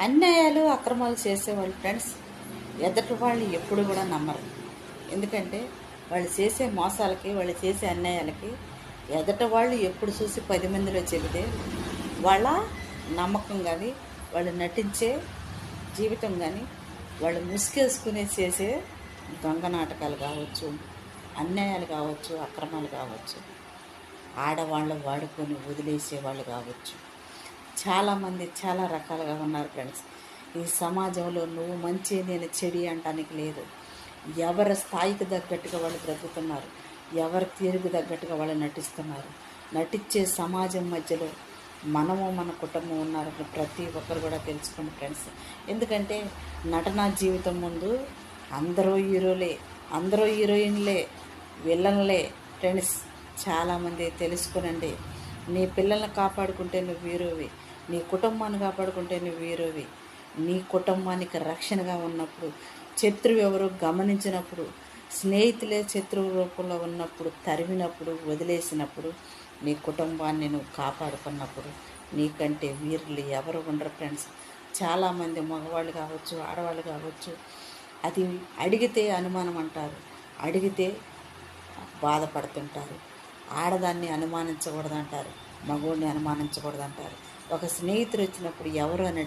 అన్యాయాలు అక్రమాలు చేసేవాళ్ళు ఫ్రెండ్స్ ఎదుటి వాళ్ళు ఎప్పుడు కూడా నమ్మరు. ఎందుకంటే వాళ్ళు చేసే మోసాలకి, వాళ్ళు చేసే అన్యాయాలకి ఎదుటి వాళ్ళు ఎప్పుడు చూసి 10 మందిలో చెబితే వాళ్ళ నమ్మకం కానీ, వాళ్ళు నటించే జీవితం కానీ, వాళ్ళు ముసుగేసుకునే చేసే దొంగ నాటకాలు కావచ్చు, అన్యాయాలు కావచ్చు, అక్రమాలు కావచ్చు, ఆడవాళ్ళు వాడుకొని వదిలేసే వాళ్ళు కావచ్చు, చాలామంది చాలా రకాలుగా ఉన్నారు ఫ్రెండ్స్. ఈ సమాజంలో నువ్వు మంచి నేను చెడి అంటానికి లేదు. ఎవరి స్థాయికి తగ్గట్టుగా వాళ్ళు బ్రతుకుతున్నారు, ఎవరి తీరుకు తగ్గట్టుగా వాళ్ళు నటిస్తున్నారు. నటించే సమాజం మధ్యలో మనము మన కుటుంబం ఉన్నారని ప్రతి ఒక్కరు కూడా తెలుసుకోండి ఫ్రెండ్స్. ఎందుకంటే నటనా జీవితం ముందు అందరూ హీరోలే, అందరూ హీరోయిన్లే, విలన్లే ఫ్రెండ్స్. చాలామంది తెలుసుకోనండి. నీ పిల్లల్ని కాపాడుకుంటే నువ్వు హీరోవి, నీ కుటుంబాన్ని కాపాడుకుంటే నువ్వు హీరోవి. నీ కుటుంబానికి రక్షణగా ఉన్నప్పుడు, శత్రువు ఎవరో గమనించినప్పుడు, స్నేహితులే శత్రువు రూపంలో ఉన్నప్పుడు, తరిమినప్పుడు, వదిలేసినప్పుడు, నీ కుటుంబాన్ని నువ్వు కాపాడుకున్నప్పుడు నీకంటే వీరులు ఎవరు ఉండరు ఫ్రెండ్స్. చాలామంది మగవాళ్ళు కావచ్చు, ఆడవాళ్ళు కావచ్చు, అది అడిగితే అనుమానం అంటారు, అడిగితే బాధపడుతుంటారు. ఆడదాన్ని అనుమానించకూడదంటారు, మగవాడిని అనుమానించకూడదంటారు. ఒక స్నేహితుడు వచ్చినప్పుడు ఎవరు అని